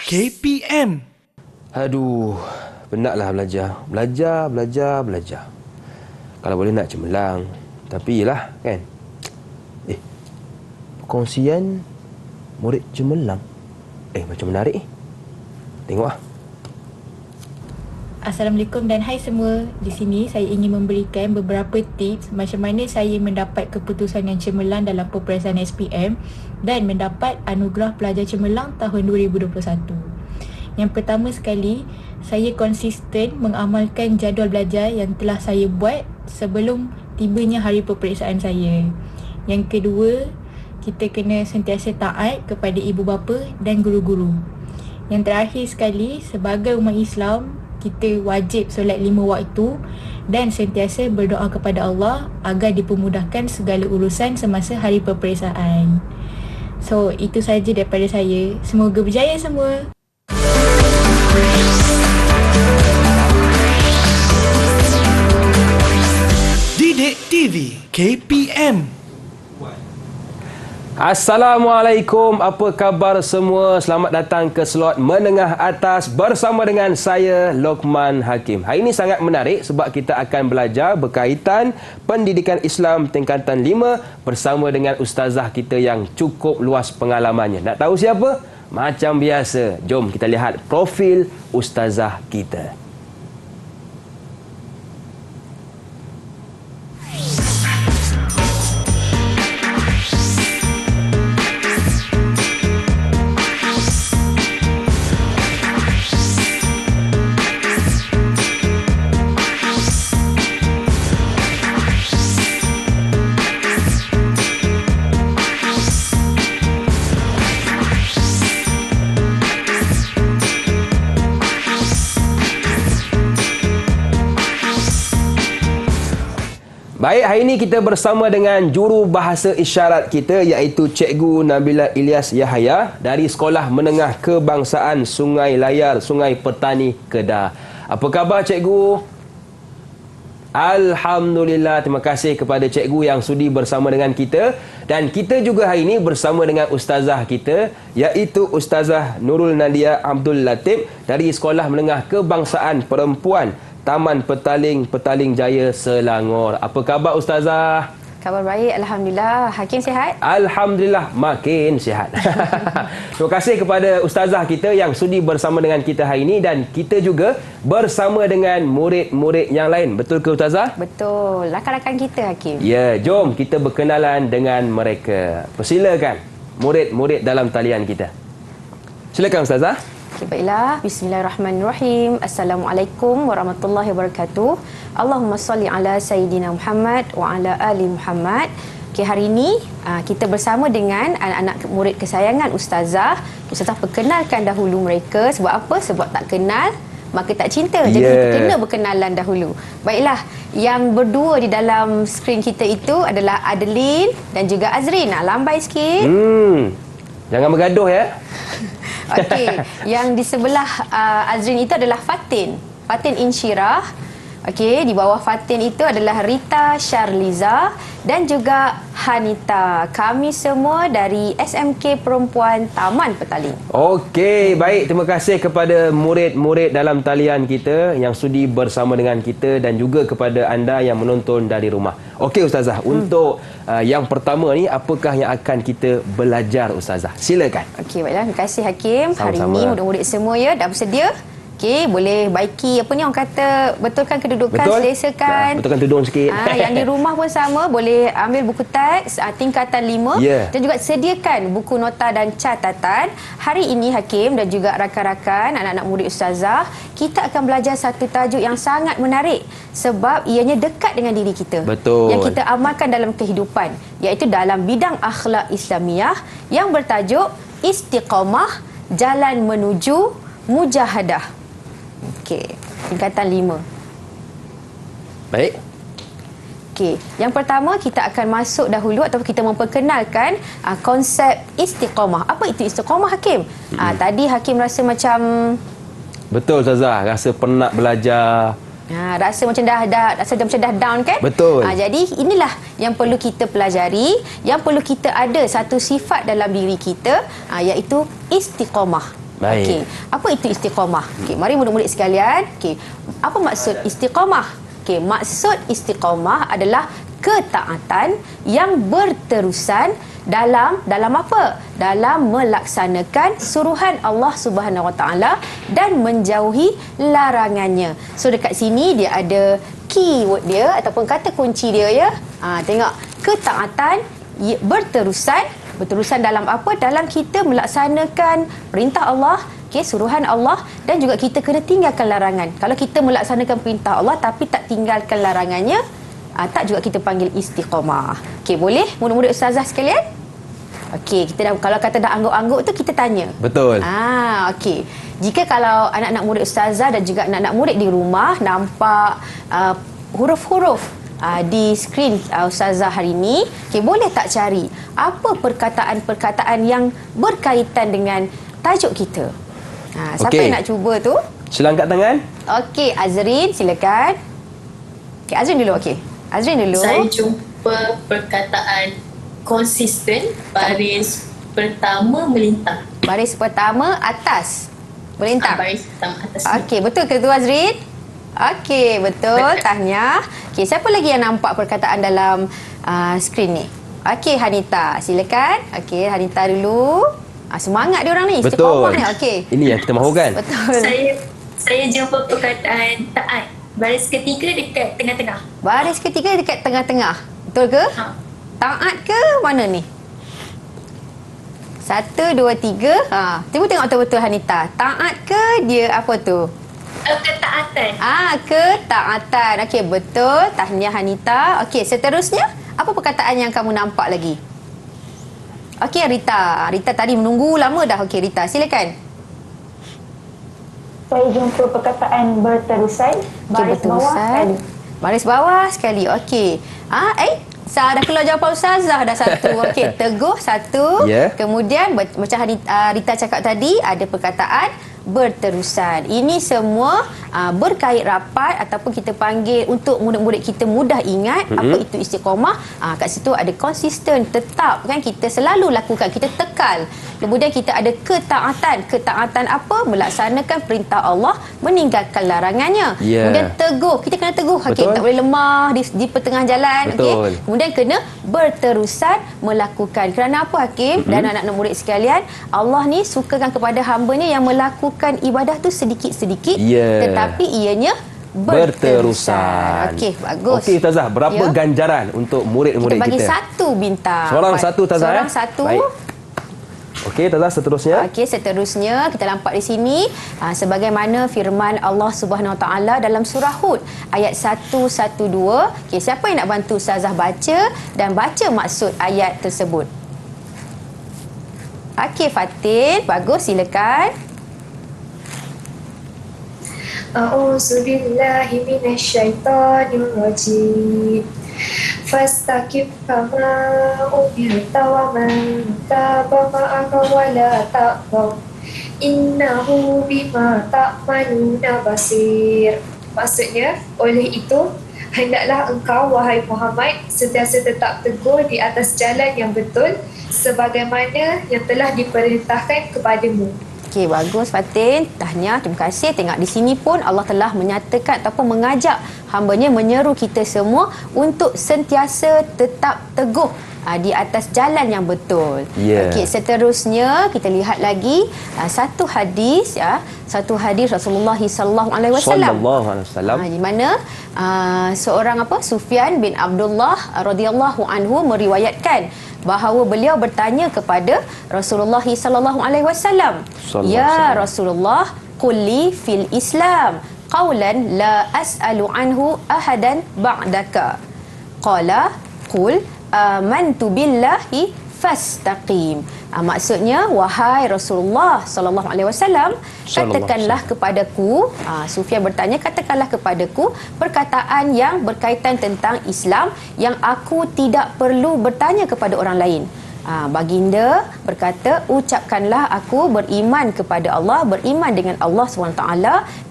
KPM. Aduh, penatlah belajar. Kalau boleh nak cemerlang. Tapi yelah kan. Perkongsian murid cemerlang. Macam menarik ni. Tengok lah. Assalamualaikum dan hai semua. Di sini saya ingin memberikan beberapa tips macam mana saya mendapat keputusan yang cemerlang dalam peperiksaan SPM dan mendapat anugerah pelajar cemerlang tahun 2021. Yang pertama sekali, saya konsisten mengamalkan jadual belajar yang telah saya buat sebelum tibanya hari peperiksaan saya. Yang kedua, kita kena sentiasa taat kepada ibu bapa dan guru-guru. Yang terakhir sekali, sebagai umat Islam, kita wajib solat 5 waktu dan sentiasa berdoa kepada Allah agar dipermudahkan segala urusan semasa hari peperiksaan. So, itu saja daripada saya. Semoga berjaya semua. Didik TV KPM. Assalamualaikum, apa khabar semua? Selamat datang ke slot menengah atas bersama dengan saya, Lokman Hakim. Hari ini sangat menarik sebab kita akan belajar berkaitan pendidikan Islam tingkatan 5 bersama dengan ustazah kita yang cukup luas pengalamannya. Nak tahu siapa? Macam biasa, jom kita lihat profil ustazah kita. Baik, hari ini kita bersama dengan juru bahasa isyarat kita iaitu Cikgu Nabila Ilyas Yahaya dari Sekolah Menengah Kebangsaan Sungai Layar, Sungai Petani, Kedah. Apa khabar Cikgu? Alhamdulillah, terima kasih kepada Cikgu yang sudi bersama dengan kita. Dan kita juga hari ini bersama dengan ustazah kita iaitu Ustazah Nurul Nadia Abdul Latif dari Sekolah Menengah Kebangsaan Perempuan Taman Petaling Jaya, Selangor. Apa khabar ustazah? Khabar baik, alhamdulillah. Hakim sihat? Alhamdulillah, makin sihat. Terima kasih kepada ustazah kita yang sudi bersama dengan kita hari ini dan kita juga bersama dengan murid-murid yang lain. Betul ke ustazah? Betul. Rakan-rakan kita Hakim. Ya, jom kita berkenalan dengan mereka. Persilakan murid-murid dalam talian kita. Silakan ustazah. Okay, baiklah. Bismillahirrahmanirrahim. Assalamualaikum warahmatullahi wabarakatuh. Allahumma salli ala Sayyidina Muhammad wa ala ali Muhammad. Okay, hari ini kita bersama dengan anak-anak murid kesayangan Ustazah. Ustazah perkenalkan dahulu mereka. Sebab apa? Sebab tak kenal maka tak cinta. Jadi kita kena berkenalan dahulu. Baiklah, yang berdua di dalam skrin kita itu adalah Adeline dan juga Azrin. Lambai sikit. Jangan bergaduh ya. Okey, yang di sebelah Azrin itu adalah Fatin Insyirah. Okey, di bawah Fatin itu adalah Rita Syarliza dan juga Hanita. Kami semua dari SMK Perempuan Taman Petaling. Okey, baik. Terima kasih kepada murid-murid dalam talian kita yang sudi bersama dengan kita dan juga kepada anda yang menonton dari rumah. Okey ustazah, untuk yang pertama ni apakah yang akan kita belajar ustazah? Silakan. Okey, baiklah. Terima kasih Hakim. Sama-sama. Hari ini murid-murid semua ya dah bersedia? Okey, boleh baiki apa ni orang kata, betulkan kedudukan, selesakan. Betulkan tudung sikit. Yang di rumah pun sama, boleh ambil buku teks tingkatan 5 dan juga sediakan buku nota dan catatan. Hari ini Hakim dan juga rakan-rakan anak-anak murid ustazah, kita akan belajar satu tajuk yang sangat menarik sebab ianya dekat dengan diri kita. Betul. Yang kita amalkan dalam kehidupan, iaitu dalam bidang akhlak Islamiah yang bertajuk Istiqamah, Jalan Menuju Mujahadah. Okey, tingkatan 5. Baik. Okey, yang pertama kita akan masuk dahulu atau kita memperkenalkan konsep istiqamah. Apa itu istiqamah Hakim? Tadi Hakim rasa macam betul ustazah, rasa penat belajar. Rasa macam dah down kan? Betul. Jadi inilah yang perlu kita pelajari, yang perlu kita ada satu sifat dalam diri kita, iaitu istiqamah. Baik. Okey, apa itu istiqamah? Okey, mari murid-murid sekalian. Okey, apa maksud istiqamah? Okey, maksud istiqamah adalah ketaatan yang berterusan dalam apa? Dalam melaksanakan suruhan Allah Subhanahu Wa Taala dan menjauhi larangannya. So dekat sini dia ada keyword dia ataupun kata kunci dia ya. Tengok, ketaatan berterusan dalam apa? Dalam kita melaksanakan perintah Allah, suruhan Allah, dan juga kita kena tinggalkan larangan. Kalau kita melaksanakan perintah Allah tapi tak tinggalkan larangannya, tak juga kita panggil istiqamah. Okey, boleh murid-murid ustazah sekalian? Okey, kita dah, kalau kata dah angguk-angguk tu kita tanya. Betul. Okey. Jika kalau anak-anak murid ustazah dan juga anak-anak murid di rumah nampak huruf-huruf di skrin ustazah hari ini, okey, boleh tak cari apa perkataan-perkataan yang berkaitan dengan tajuk kita? Siapa Okey. yang nak cuba tu? Sila angkat tangan. Okey, Azrin silakan. Okey, Azrin dulu. Okey, Azrin dulu. Saya jumpa perkataan konsisten, baris pertama melintang. Baris pertama atas. Melintang. Baris pertama atas. Okey, betul ke tu Azrin? Okey, betul. Tahniah. Okey, siapa lagi yang nampak perkataan dalam skrin ni? Okey, Hanita, silakan. Okey, Hanita dulu. Semangat dia orang ni, istiqamah Betul. ni. Okey. Ini yang kita mahukan. Betul. Saya jumpa perkataan taat. Baris ketiga dekat tengah-tengah. Baris ketiga dekat tengah-tengah. Betul ke? Taat ke mana ni? 1, 2, 3. Cuba tengok betul-betul Hanita. Taat ke dia apa tu? Ketaatan. Ketaatan. Okey, betul. Tahniah Hanita. Okey, seterusnya apa perkataan yang kamu nampak lagi? Okey, Rita. Rita tadi menunggu lama dah. Okey, Rita, silakan. Saya jumpa perkataan berterusan, baris bawah sekali. Baris bawah sekali. Okey. Dah keluar jawapan Ustazah dah satu. Okey, teguh satu. Ya. Kemudian macam Rita cakap tadi, ada perkataan berterusan. Ini semua berkait rapat ataupun kita panggil untuk murid-murid kita mudah ingat apa itu istiqamah. Kat situ ada konsisten, tetap kan, kita selalu lakukan, kita tekal. Kemudian kita ada ketaatan. Ketaatan apa? Melaksanakan perintah Allah, meninggalkan larangannya. Yeah. Kemudian teguh, kita kena teguh. Okey, Betul. tak boleh lemah di pertengah jalan. Okey. Betul. Kemudian kena berterusan melakukan. Kerana apa Hakim dan anak-anak murid sekalian? Allah ni sukakan kepada hamba-Nya yang melakukan ibadah tu sedikit-sedikit, Ya. tetapi ianya Berterusan. Okey, bagus. Okey Ustazah, berapa Ya. ganjaran untuk murid-murid Kita bagi kita? 1 bintang. Seorang satu Ustazah. Seorang satu. Baik. Okey, Ustazah, seterusnya. Okey, seterusnya kita nampak di sini sebagaimana firman Allah Subhanahu Wa Taala dalam surah Hud ayat 112. Okey, siapa yang nak bantu Ustazah baca dan baca maksud ayat tersebut? Okey, Fatin, bagus, silakan. A'udzu billahi minasyaitonir rajim. Fastaqim kama umirta wa man taba ma'aka wa la taqaw. Innahu bima ta'maluna basir. Maksudnya, oleh itu, hendaklah engkau, wahai Muhammad, sentiasa tetap teguh di atas jalan yang betul sebagaimana yang telah diperintahkan kepadamu. Okey, bagus Fatin. Tahniah, terima kasih. Tengok di sini pun Allah telah menyatakan ataupun mengajak hamba-Nya, menyeru kita semua untuk sentiasa tetap teguh di atas jalan yang betul. Ya. Okey, seterusnya kita lihat lagi satu hadis Rasulullah sallallahu alaihi wasallam. Sallallahu alaihi wasallam. Di mana seorang Sufyan bin Abdullah radhiyallahu anhu meriwayatkan bahawa beliau bertanya kepada Rasulullah sallallahu alaihi wasallam, "Ya Rasulullah, qulli fil Islam qawlan la as'alu anhu ahadan ba'daka." Qala qul amantu billahi fastaqim. Maksudnya, wahai Rasulullah sallallahu alaihi wasallam, katakanlah kepadaku, Sufyan bertanya, katakanlah kepadaku perkataan yang berkaitan tentang Islam yang aku tidak perlu bertanya kepada orang lain. Baginda berkata, ucapkanlah aku beriman kepada Allah, beriman dengan Allah SWT,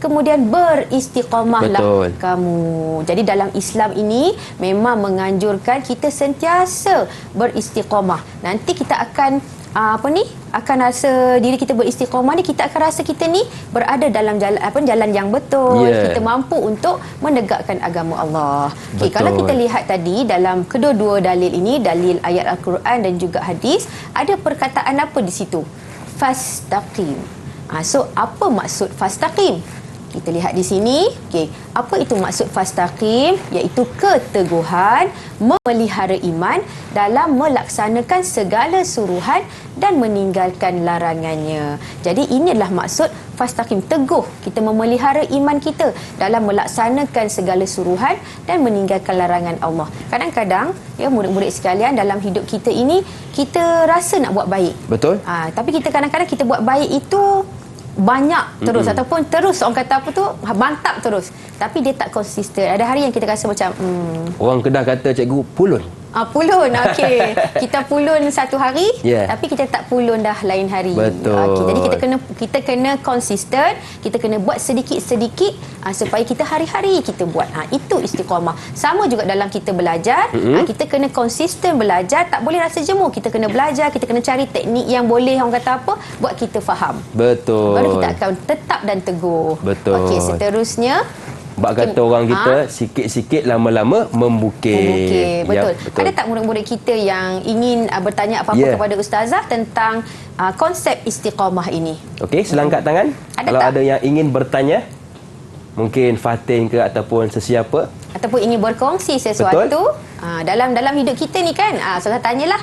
kemudian beristiqamahlah Betul. kamu. Jadi dalam Islam ini memang menganjurkan kita sentiasa beristiqamah. Nanti kita akan akan rasa diri kita beristiqamah ni, kita akan rasa kita ni berada dalam jalan yang betul. Kita mampu untuk menegakkan agama Allah. Okay, kalau kita lihat tadi dalam kedua-dua dalil ini, dalil ayat Al-Quran dan juga hadis, ada perkataan apa di situ? Fastaqim. So apa maksud fastaqim? Kita lihat di sini. Okey, apa itu maksud fastaqim? Iaitu keteguhan memelihara iman dalam melaksanakan segala suruhan dan meninggalkan larangannya. Jadi inilah maksud fastaqim, teguh kita memelihara iman kita dalam melaksanakan segala suruhan dan meninggalkan larangan Allah. Kadang-kadang ya murid-murid sekalian, dalam hidup kita ini kita rasa nak buat baik. Betul. Tapi kita kadang-kadang kita buat baik itu banyak terus ataupun terus orang kata apa tu, mantap terus, tapi dia tak konsisten. Ada hari yang kita rasa macam orang Kedah kata cikgu pulun. Pulun, okey. Kita pulun satu hari, tapi kita tak pulun dah lain hari. Betul. Jadi kita kena konsisten, kita kena buat sedikit-sedikit supaya kita hari-hari kita buat. Itu istiqamah. Sama juga dalam kita belajar, kita kena konsisten belajar, tak boleh rasa jemu. Kita kena belajar, kita kena cari teknik yang boleh orang kata apa, buat kita faham. Betul. Baru kita akan tetap dan teguh. Betul. Okey, seterusnya bak kata orang kita, sikit-sikit lama-lama membukit. Betul. Ya, betul. Ada tak murid-murid kita yang ingin bertanya apa-apa kepada ustazah tentang konsep istiqamah ini? Okey, selangkat tangan. Kalau ada yang ingin bertanya, mungkin Fatin ke ataupun sesiapa, ataupun ingin berkongsi sesuatu dalam hidup kita ni kan. Ustazah tanyalah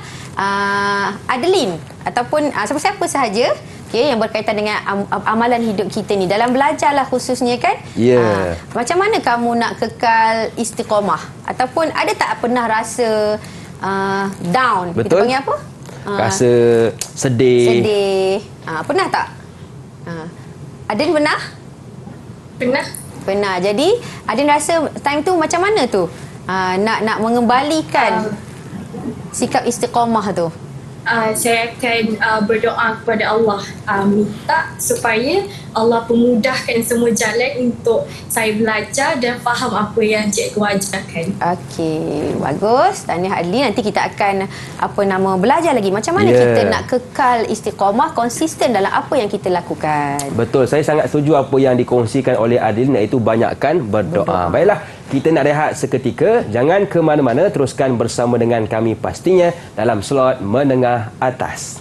Adeline ataupun siapa-siapa sahaja yang berkaitan dengan amalan hidup kita ni, dalam belajarlah khususnya kan. Macam mana kamu nak kekal istiqamah, ataupun ada tak pernah rasa down? Betul. Kita panggil apa? Rasa sedih. Pernah tak? Adin pernah? Pernah. Jadi Adin rasa time tu macam mana tu? Nak mengembalikan sikap istiqamah tu. Saya akan berdoa kepada Allah, minta supaya Allah pemudahkan semua jalan untuk saya belajar dan faham apa yang cikgu ajarkan. Okey, bagus. Tahniah Adli. Nanti kita akan belajar lagi macam mana kita nak kekal istiqamah, konsisten dalam apa yang kita lakukan. Betul. Saya sangat setuju apa yang dikongsikan oleh Adil, iaitu banyakkan berdoa. Baiklah, kita nak rehat seketika. Jangan ke mana-mana, teruskan bersama dengan kami pastinya dalam slot menengah atas.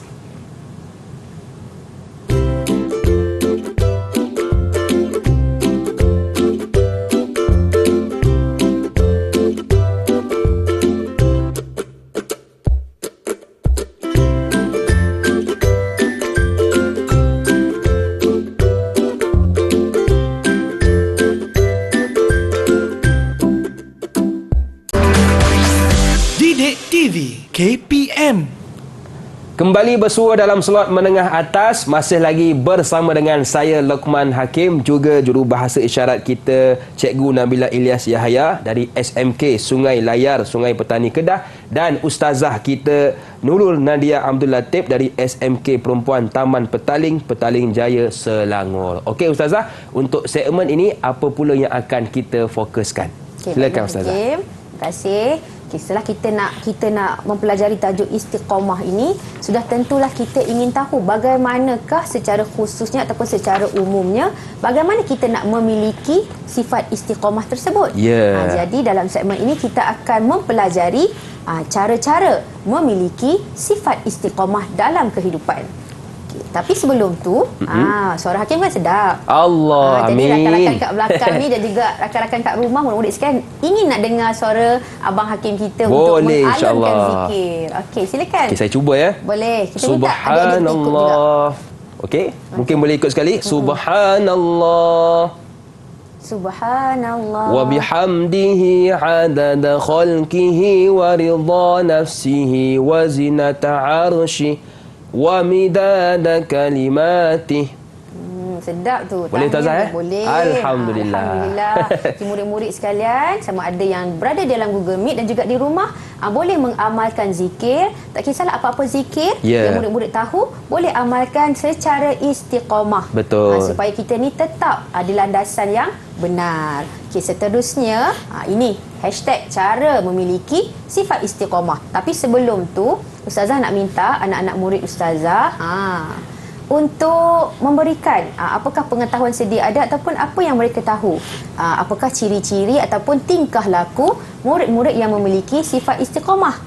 Didik TV KPM. Kembali bersua dalam slot menengah atas, masih lagi bersama dengan saya Luqman Hakim, juga jurubahasa isyarat kita Cikgu Nabila Ilyas Yahya dari SMK Sungai Layar, Sungai Petani Kedah, dan ustazah kita Nurul Nadia Abdul Latif dari SMK Perempuan Taman Petaling, Petaling Jaya, Selangor. Okey ustazah, untuk segmen ini apa pula yang akan kita fokuskan? Silakan ustazah. Terima kasih. Setelah kita nak mempelajari tajuk istiqamah ini, sudah tentulah kita ingin tahu bagaimanakah secara khususnya ataupun secara umumnya bagaimana kita nak memiliki sifat istiqamah tersebut. Jadi dalam segmen ini kita akan mempelajari cara-cara memiliki sifat istiqamah dalam kehidupan. Tapi sebelum tu, suara Hakim kan sedap. Allah, jadi amin. rakan-rakan kat belakang ni dan juga rakan-rakan kat rumah, murid-murid sekalian, ingin nak dengar suara Abang Hakim kita untuk mengalunkan zikir. Okey, silakan. Okey, saya cuba ya. Boleh. Kita minta adik-adik ikut juga. Okey, mungkin boleh ikut sekali. Subhanallah. Subhanallah. Wa bihamdihi adada khalqihi wa ridha nafsihi wa zinata arshihi wa midada kalimatih. Sedap tu. Boleh ustazah Boleh. Alhamdulillah. Alhamdulillah. Murid-murid sekalian, sama ada yang berada dalam Google Meet dan juga di rumah, boleh mengamalkan zikir, tak kisahlah apa-apa zikir yang murid-murid tahu, boleh amalkan secara istiqamah. Betul. Supaya kita ni tetap di landasan yang benar. Okey, seterusnya ini hashtag cara memiliki sifat istiqamah. Tapi sebelum tu, Ustazah nak minta anak-anak murid Ustazah untuk memberikan apakah pengetahuan sedia ada ataupun apa yang mereka tahu. Apakah ciri-ciri ataupun tingkah laku murid-murid yang memiliki sifat istiqamah.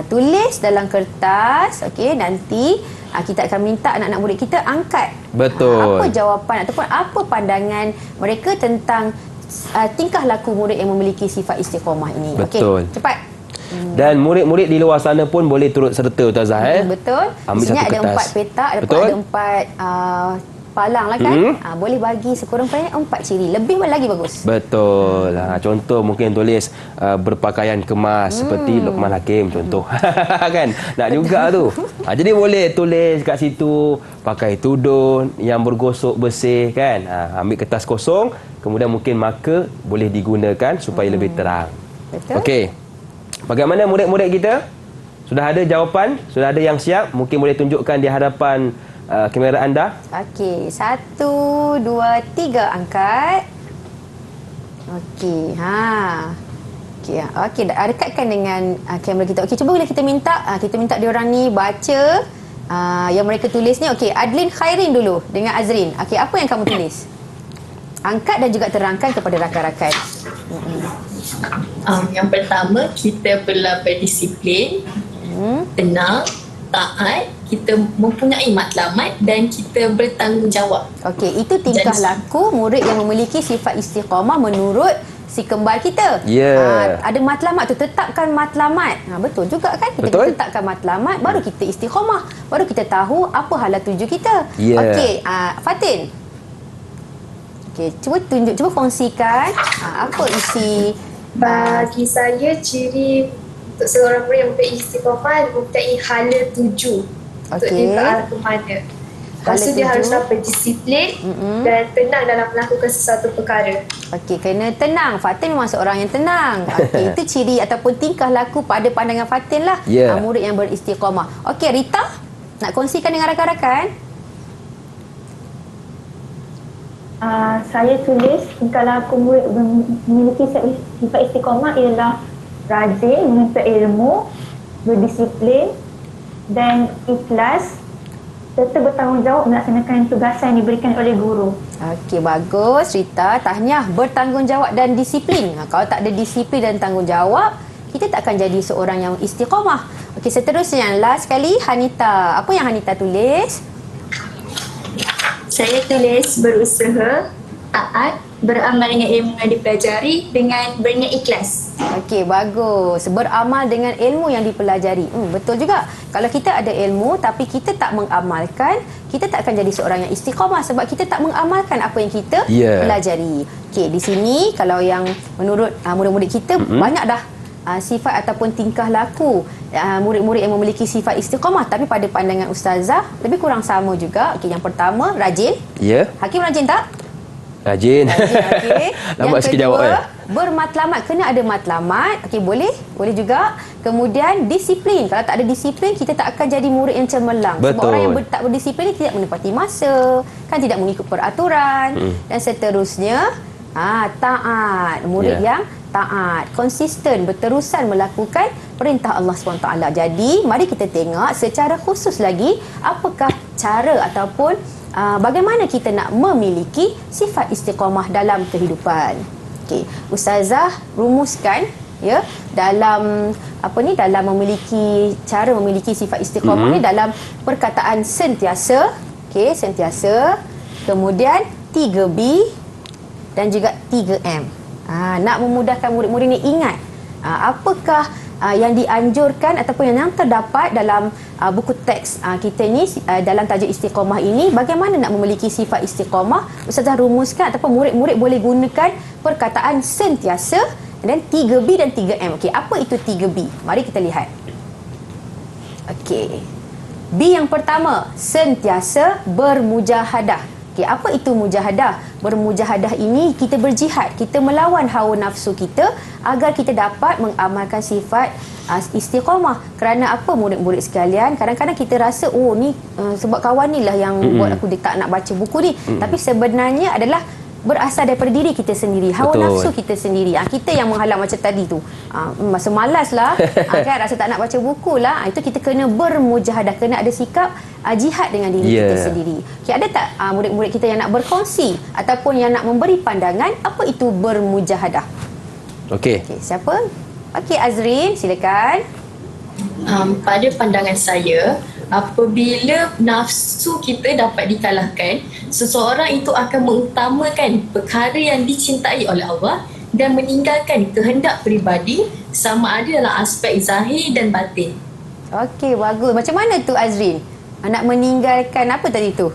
Tulis dalam kertas. Okey, nanti kita akan minta anak-anak murid kita angkat. Betul. Apa jawapan ataupun apa pandangan mereka tentang tingkah laku murid yang memiliki sifat istiqamah ini. Betul. Okey, cepat. Dan murid-murid di luar sana pun boleh turut serta Ustazah. Betul. Ambil Di sini satu ada kertas. 4 petak, Betul. ada 4 palang lah kan. Boleh bagi sekurang-kurangnya 4 ciri. Lebih lagi bagus. Betul. Contoh mungkin tulis berpakaian kemas seperti Luqman Hakim contoh. Kan? Nak juga tu. Jadi boleh tulis kat situ pakai tudung yang bergosok bersih kan. Ambil kertas kosong, kemudian mungkin marker boleh digunakan supaya lebih terang. Betul. Okey. Bagaimana murid-murid kita? Sudah ada jawapan? Sudah ada yang siap? Mungkin boleh tunjukkan di hadapan kamera anda. Okey, 1, 2, 3 angkat. Okey, Okey, dekatkan dengan kamera kita. Okey, cuba boleh kita minta diorang ni baca yang mereka tulis ni. Okey, Adlin Khairin dulu dengan Azrin. Okey, apa yang kamu tulis? Angkat dan juga terangkan kepada rakan-rakan. Yang pertama, kita perlu berdisiplin, tenang, taat, kita mempunyai matlamat dan kita bertanggungjawab. Okey, itu tingkah laku murid yang memiliki sifat istiqamah menurut si kembar kita. Ada matlamat tu, tetapkan matlamat. Betul juga kan? Kita tetapkan matlamat, baru kita istiqamah. Baru kita tahu apa hala tuju kita. Okey, Fatin. Okey, cuba kongsikan apa isi. Bagi saya, ciri untuk seorang murid yang mempunyai istiqamah, mempunyai hala tuju untuk dia ke arah ke mana. Lepas tu dia harus dapat disiplin dan tenang dalam melakukan sesuatu perkara. Okey, kena tenang. Fatin memang seorang yang tenang. Okey, itu ciri ataupun tingkah laku pada pandangan Fatin lah. Murid yang beristiqamah. Okey, Rita, nak kongsikan dengan rakan-rakan? Saya tulis tingkah laku murid memiliki sifat istiqamah ialah rajin menuntut ilmu, berdisiplin dan ikhlas serta bertanggungjawab melaksanakan tugasan yang diberikan oleh guru. Okey, bagus Rita. Tahniah, bertanggungjawab dan disiplin. Kalau tak ada disiplin dan tanggungjawab, kita tak akan jadi seorang yang istiqamah. Okey, seterusnya yang last sekali, Hanita. Apa yang Hanita tulis? Saya tulis berusaha, taat, beramal dengan ilmu yang dipelajari dengan berniat ikhlas. Okey, bagus. Beramal dengan ilmu yang dipelajari. Betul juga. Kalau kita ada ilmu tapi kita tak mengamalkan, kita tak akan jadi seorang yang istiqamah sebab kita tak mengamalkan apa yang kita pelajari. Okey, di sini kalau yang menurut murid-murid kita banyak dah sifat ataupun tingkah laku murid-murid yang memiliki sifat istiqamah, tapi pada pandangan Ustazah lebih kurang sama juga. Okey, yang pertama rajin. Hakim rajin tak? Rajin. Okey. Lambat sikit jawab. Bermatlamat, kena ada matlamat. Okey, boleh juga. Kemudian disiplin. Kalau tak ada disiplin, kita tak akan jadi murid yang cemerlang. Sebab orang yang tak berdisiplin ni tidak menepati masa, kan tidak mengikut peraturan dan seterusnya. Taat, murid yang taat, konsisten, berterusan melakukan perintah Allah SWT. Jadi, mari kita tengok secara khusus lagi apakah cara ataupun bagaimana kita nak memiliki sifat istiqamah dalam kehidupan. Okey, Ustazah rumuskan dalam dalam memiliki cara memiliki sifat istiqamah ni dalam perkataan sentiasa. Okey, sentiasa. Kemudian 3B dan juga 3M. Nak memudahkan murid-murid ni ingat apakah yang dianjurkan ataupun yang terdapat dalam buku teks kita ni dalam tajuk istiqamah ini, bagaimana nak memiliki sifat istiqamah. Ustazah rumuskan ataupun murid-murid boleh gunakan perkataan sentiasa dan 3B dan 3M. Okey, apa itu 3B? Mari kita lihat. Okey. B yang pertama, sentiasa bermujahadah. Okey, apa itu mujahadah? Bermujahadah ini kita berjihad, kita melawan hawa nafsu kita agar kita dapat mengamalkan sifat istiqamah. Kerana apa murid-murid sekalian, kadang-kadang kita rasa ni sebab kawan ni lah yang buat aku tak nak baca buku ni. Tapi sebenarnya adalah berasal daripada diri kita sendiri, hawa nafsu kita sendiri. Kita yang menghalang macam tadi tu. Masa malas lah, kan rasa tak nak baca buku lah. Itu kita kena bermujahadah, kena ada sikap jihad dengan diri kita sendiri. Okay, ada tak murid-murid kita yang nak berkongsi ataupun yang nak memberi pandangan apa itu bermujahadah? Okey, siapa? Okey, Azrin, silakan. Pada pandangan saya, apabila nafsu kita dapat dikalahkan, seseorang itu akan mengutamakan perkara yang dicintai oleh Allah dan meninggalkan kehendak peribadi sama ada dalam aspek zahir dan batin. Okey, bagus. Macam mana tu Azrin? Nak meninggalkan apa tadi tu?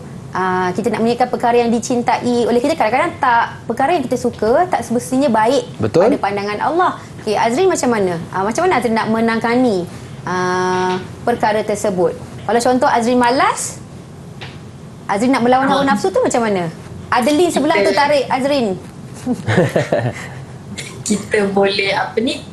Kita nak meninggalkan perkara yang dicintai oleh kita. Kadang-kadang tak, perkara yang kita suka tak semestinya baik pada pandangan Allah. Okey, Azrin macam mana? Macam mana Azrin nak menangani perkara tersebut? Kalau contoh Azrin malas, Azrin nak melawan hawa nafsu tu macam mana? Adeline sebelah tu tarik Azrin. Kita boleh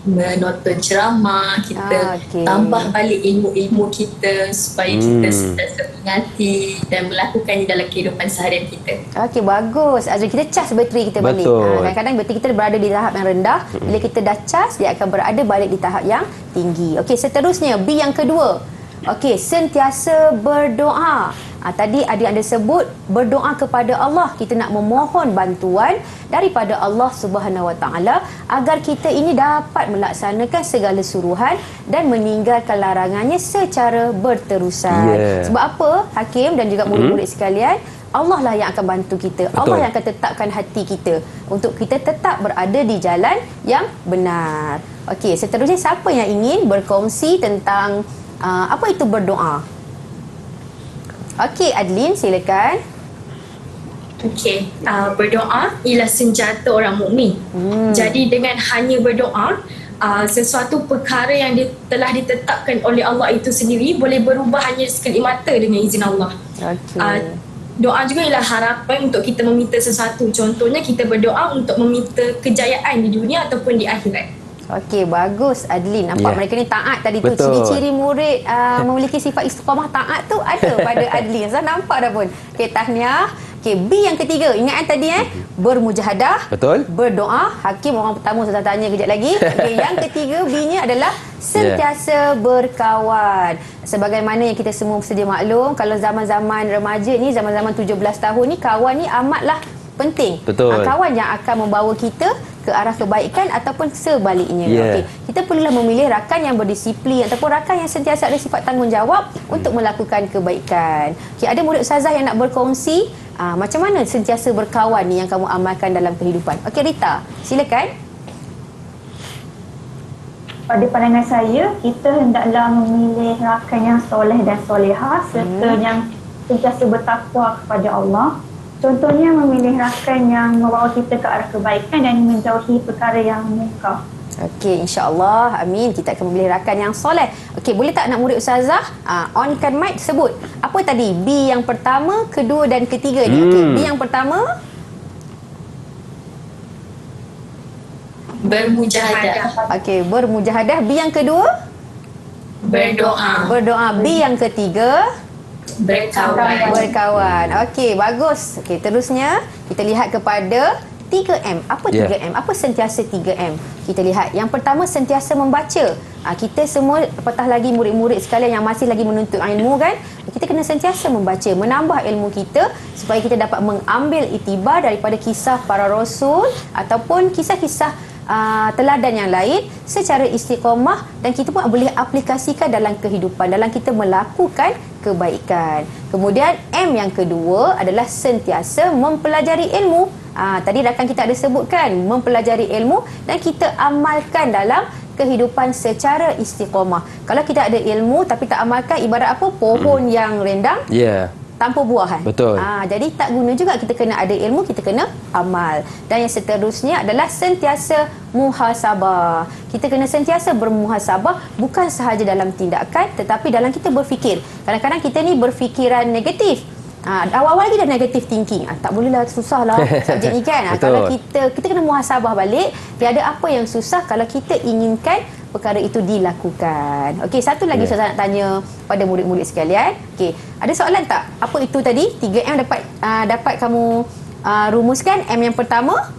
menonton ceramah, kita tambah balik ilmu-ilmu kita supaya kita sentiasa mengingati dan melakukannya dalam kehidupan seharian kita. Okey, bagus. Azrin, kita cas bateri kita balik. Kadang-kadang bateri kita berada di tahap yang rendah. Bila kita dah cas, dia akan berada balik di tahap yang tinggi. Okey, seterusnya B yang kedua. Okey, sentiasa berdoa. Tadi ada anda sebut berdoa kepada Allah. Kita nak memohon bantuan daripada Allah Subhanahu Wa Taala agar kita ini dapat melaksanakan segala suruhan dan meninggalkan larangannya secara berterusan. Sebab apa, Hakim dan juga murid-murid sekalian, Allah lah yang akan bantu kita. Allah yang akan tetapkan hati kita untuk kita tetap berada di jalan yang benar. Okey, seterusnya siapa yang ingin berkongsi tentang apa itu berdoa? Okey, Adeline, silakan. Okey, berdoa ialah senjata orang mukmin. Jadi dengan hanya berdoa, sesuatu perkara yang telah ditetapkan oleh Allah itu sendiri boleh berubah hanya sekelip mata dengan izin Allah. Doa juga ialah harapan untuk kita meminta sesuatu. Contohnya kita berdoa untuk meminta kejayaan di dunia ataupun di akhirat. Okey, bagus Adeline. Nampak mereka ni taat tadi tu. Ciri-ciri murid memiliki sifat istiqamah taat tu ada pada Adeline. Saya nampak dah pun. Okey, tahniah. Okey, B yang ketiga. Ingat tadi bermujahadah. Berdoa. Hakim orang pertama saya tanya kejap lagi. Okey, yang ketiga B-nya adalah sentiasa berkawan. Sebagaimana yang kita semua sedia maklum, kalau zaman-zaman remaja ni, zaman-zaman 17 tahun ni, kawan ni amatlah penting. Kawan yang akan membawa kita ke arah kebaikan ataupun sebaliknya. Okey, kita perlulah memilih rakan yang berdisiplin ataupun rakan yang sentiasa ada sifat tanggungjawab untuk melakukan kebaikan. Okey, ada murid ustazah yang nak berkongsi macam mana sentiasa berkawan ni yang kamu amalkan dalam kehidupan. Okey, Rita, silakan. Pada pandangan saya, kita hendaklah memilih rakan yang soleh dan soleha serta yang sentiasa bertakwa kepada Allah. Contohnya memilih rakan yang membawa kita ke arah kebaikan dan menjauhi perkara yang munkar. Okey, insya-Allah. Amin. Kita akan memilih rakan yang soleh. Okey, boleh tak nak murid ustazah onkan mic sebut apa tadi? B yang pertama, kedua dan ketiga ni. Okey, B yang pertama bermujahadah. Okey, bermujahadah. B yang kedua berdoa. Berdoa. B yang ketiga berkawan. Okey, bagus. Okey, terusnya kita lihat kepada 3M. Apa 3M? Apa sentiasa 3M? Kita lihat. Yang pertama, sentiasa membaca. Kita semua, apatah lagi murid-murid sekalian yang masih lagi menuntut ilmu kan, kita kena sentiasa membaca, menambah ilmu kita supaya kita dapat mengambil iktibar daripada kisah para rasul ataupun kisah-kisah teladan yang lain secara istiqamah, dan kita pun boleh aplikasikan dalam kehidupan, dalam kita melakukan kebaikan. Kemudian M yang kedua adalah sentiasa mempelajari ilmu. Tadi rakan kita ada sebutkan, mempelajari ilmu dan kita amalkan dalam kehidupan secara istiqamah. Kalau kita ada ilmu tapi tak amalkan, ibarat apa? Pohon yang rindang tanpa buah kan? Betul. Jadi tak guna juga. Kita kena ada ilmu, kita kena amal. Dan yang seterusnya adalah sentiasa muhasabah. Kita kena sentiasa bermuhasabah, bukan sahaja dalam tindakan tetapi dalam kita berfikir. Kadang-kadang kita ni berfikiran negatif, Awal-awal lagi dah negative thinking. Tak bolehlah, susah lah subjek ni kan. Kalau kita kena muhasabah balik, tiada apa yang susah kalau kita inginkan perkara itu dilakukan. Okey, satu lagi saya nak tanya pada murid-murid sekalian. Okey, ada soalan tak? Apa itu tadi? 3M dapat kamu rumuskan. M yang pertama?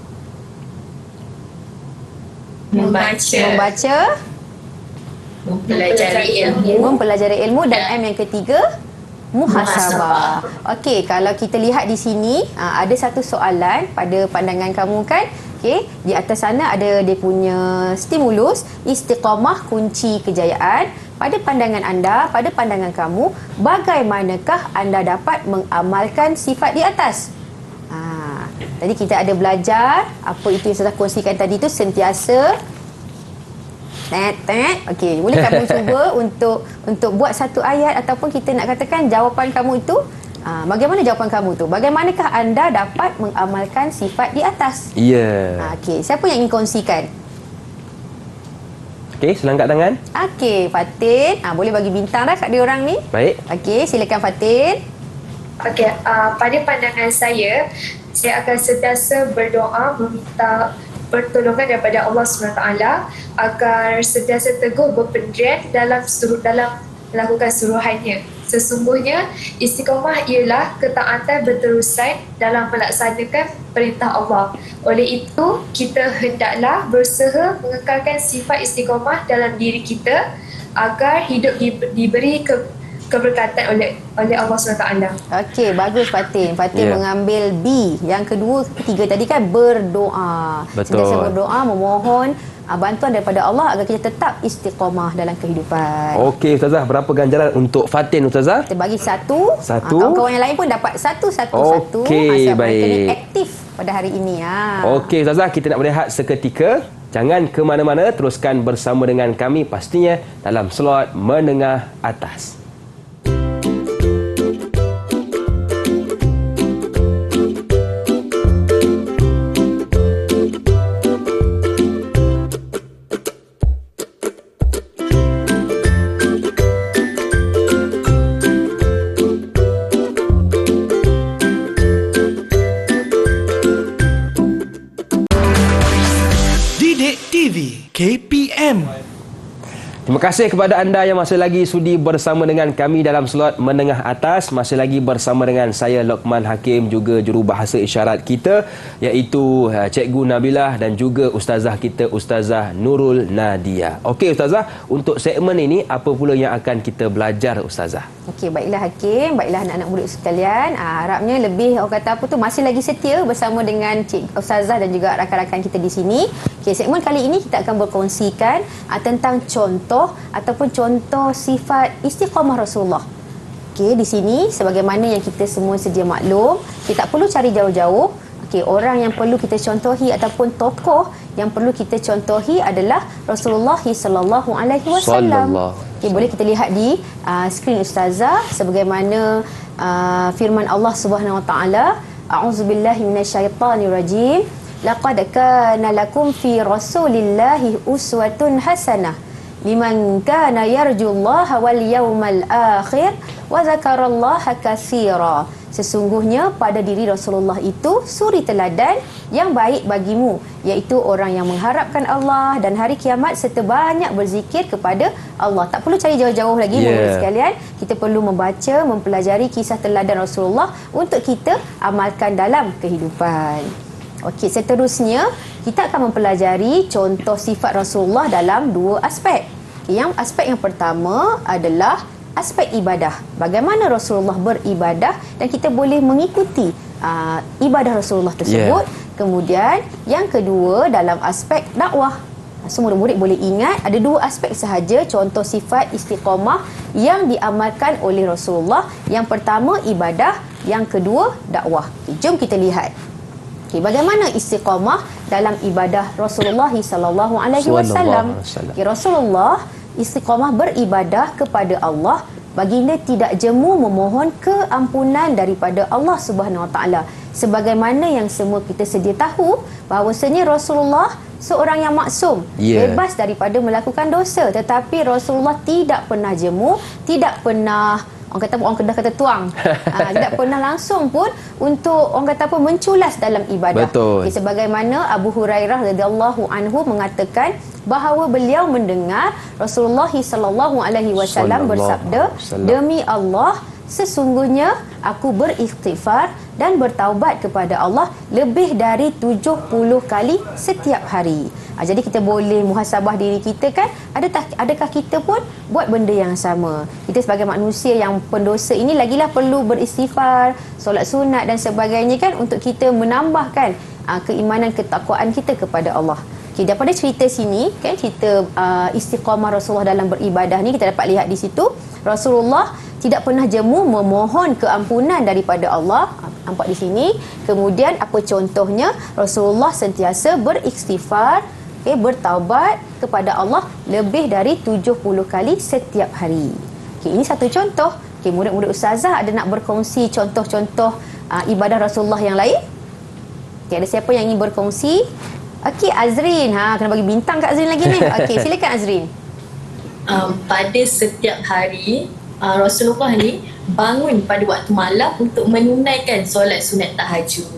Membaca. Mempelajari ilmu. Dan M yang ketiga? Muhasabah. Okey, kalau kita lihat di sini, ada satu soalan pada pandangan kamu kan? Okey, di atas sana ada dia punya stimulus, istiqamah kunci kejayaan. Pada pandangan anda, pada pandangan kamu, bagaimanakah anda dapat mengamalkan sifat di atas? Tadi kita ada belajar apa itu yang saya kongsikan tadi tu, sentiasa okey, boleh kamu cuba untuk buat satu ayat ataupun kita nak katakan jawapan kamu itu, bagaimana jawapan kamu tu? Bagaimanakah anda dapat mengamalkan sifat di atas? Ya. Okey, siapa yang ingin kongsikan? Okey, silang angkat tangan. Okey, Fatin, boleh bagi bintang dah kat dia orang ni. Baik. Okey, silakan Fatin. Okey, pada pandangan saya akan sentiasa berdoa meminta pertolongan daripada Allah SWT agar sentiasa teguh berpendirian dalam melakukan suruhannya. Sesungguhnya istiqamah ialah ketaatan berterusan dalam melaksanakan perintah Allah. Oleh itu, kita hendaklah berusaha mengekalkan sifat istiqamah dalam diri kita agar hidup diberi keberkatan oleh Allah SWT. Okey, bagus Fatin. Fatin mengambil B. Yang kedua, ketiga tadi kan berdoa. Betul. Sentiasa berdoa, memohon bantuan daripada Allah agar kita tetap istiqamah dalam kehidupan. Okey Ustazah, berapa ganjaran untuk Fatin Ustazah? Kita bagi satu. Kawan-kawan yang lain pun dapat satu. Okey, baik. Mereka aktif pada hari ini. Okey Ustazah, kita nak berehat seketika. Jangan ke mana-mana, teruskan bersama dengan kami pastinya dalam slot menengah atas. KPM. Terima kasih kepada anda yang masih lagi sudi bersama dengan kami dalam slot menengah atas. Masih lagi bersama dengan saya Lokman Hakim, juga jurubahasa isyarat kita iaitu Cikgu Nabilah dan juga ustazah kita Ustazah Nurul Nadia. Okey Ustazah, untuk segmen ini apa pula yang akan kita belajar Ustazah? Okey, baiklah Hakim, baiklah anak-anak murid sekalian. Harapnya lebih orang kata apa tu masih lagi setia bersama dengan Cik Ustazah dan juga rakan-rakan kita di sini. Okey, segmen kali ini kita akan berkongsikan tentang contoh ataupun contoh sifat istiqamah Rasulullah. Okey, di sini sebagaimana yang kita semua sedia maklum, kita tak perlu cari jauh-jauh. Okey, orang yang perlu kita contohi ataupun tokoh yang perlu kita contohi adalah Rasulullah sallallahu alaihi wasallam. Okey, boleh kita lihat di skrin Ustazah sebagaimana firman Allah Subhanahu wa taala, a'udzubillahi minasyaitonirrajim. Laqad kana lakum fi Rasulillahi uswatun hasanah liman kana yarjullaha wal yawmal akhir wa zakarallaha katsira. Sesungguhnya pada diri Rasulullah itu suri teladan yang baik bagimu, iaitu orang yang mengharapkan Allah dan hari kiamat serta banyak berzikir kepada Allah. Tak perlu cari jauh-jauh lagi murid sekalian. Kita perlu membaca, mempelajari kisah teladan Rasulullah untuk kita amalkan dalam kehidupan. Okey, seterusnya kita akan mempelajari contoh sifat Rasulullah dalam dua aspek. Yang aspek yang pertama adalah aspek ibadah. Bagaimana Rasulullah beribadah dan kita boleh mengikuti ibadah Rasulullah tersebut. Kemudian yang kedua dalam aspek dakwah. Semua murid boleh ingat ada dua aspek sahaja contoh sifat istiqamah yang diamalkan oleh Rasulullah. Yang pertama ibadah, yang kedua dakwah. Jom kita lihat. Okay, bagaimana istiqamah dalam ibadah Rasulullah sallallahu alaihi wasallam? Rasulullah istiqamah beribadah kepada Allah, baginda tidak jemu memohon keampunan daripada Allah Subhanahu wa taala. Sebagaimana yang semua kita sedia tahu bahawasanya Rasulullah seorang yang maksum, bebas daripada melakukan dosa, tetapi Rasulullah tidak pernah jemu, tidak pernah orang kata orang Kedah kata tuang. Tidak pernah langsung pun untuk orang kata apa menculas dalam ibadah. Betul. Sebagaimana Abu Hurairah radhiyallahu anhu mengatakan bahawa beliau mendengar Rasulullah sallallahu alaihi wasallam bersabda, demi Allah, sesungguhnya aku beristighfar dan bertaubat kepada Allah lebih dari 70 kali setiap hari. Jadi kita boleh muhasabah diri kita kan, adakah kita pun buat benda yang sama. Kita sebagai manusia yang pendosa ini lagilah perlu beristighfar, solat sunat dan sebagainya kan, untuk kita menambahkan keimanan ketakwaan kita kepada Allah. Okay, daripada cerita sini kan, cerita istiqamah Rasulullah dalam beribadah ni, kita dapat lihat di situ Rasulullah tidak pernah jemu memohon keampunan daripada Allah. Nampak di sini. Kemudian apa contohnya? Rasulullah sentiasa beristighfar, bertaubat kepada Allah lebih dari 70 kali setiap hari. Ini satu contoh. Murid-murid ustazah ada nak berkongsi contoh-contoh ibadah Rasulullah yang lain? Ada siapa yang ingin berkongsi? Azrin. Kena bagi bintang kat Azrin lagi ni. Silakan Azrin. Pada setiap hari Rasulullah ni bangun pada waktu malam untuk menunaikan solat sunat tahajud.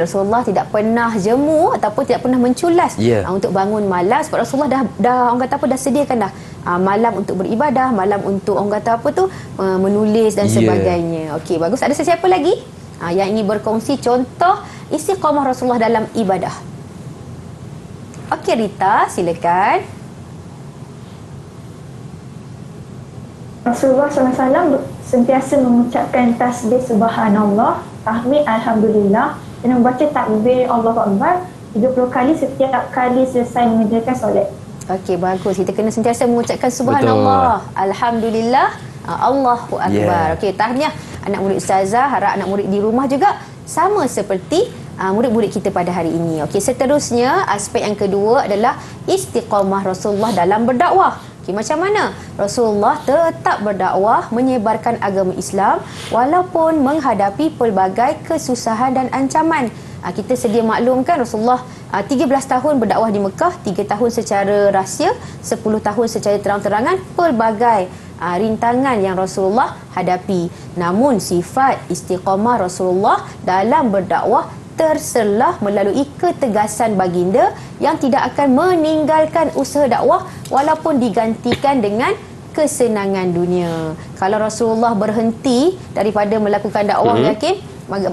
Rasulullah tidak pernah jemu ataupun tidak pernah menculas untuk bangun malam, sebab Rasulullah dah orang kata apa, dah sediakan dah malam untuk beribadah, malam untuk orang kata apa tu menulis dan sebagainya. Bagus. Ada sesiapa lagi yang ingin berkongsi contoh istiqamah Rasulullah dalam ibadah? Rita, silakan. Rasulullah SAW sentiasa mengucapkan tasbih subhanallah, tahmid alhamdulillah dan membaca takbir Allahu Akbar 30 kali setiap kali selesai mengerjakan solat. Bagus. Kita kena sentiasa mengucapkan subhanallah, alhamdulillah, Allahu Akbar. Tahniah anak murid ustazah, harap anak murid di rumah juga sama seperti murid-murid kita pada hari ini. Seterusnya, aspek yang kedua adalah istiqamah Rasulullah dalam berdakwah. Macam mana Rasulullah tetap berdakwah menyebarkan agama Islam walaupun menghadapi pelbagai kesusahan dan ancaman. Kita sedia maklumkan Rasulullah 13 tahun berdakwah di Mekah, 3 tahun secara rahsia, 10 tahun secara terang-terangan, pelbagai rintangan yang Rasulullah hadapi. Namun sifat istiqamah Rasulullah dalam berdakwah terselah melalui ketegasan baginda yang tidak akan meninggalkan usaha dakwah walaupun digantikan dengan kesenangan dunia. Kalau Rasulullah berhenti daripada melakukan dakwah, yakin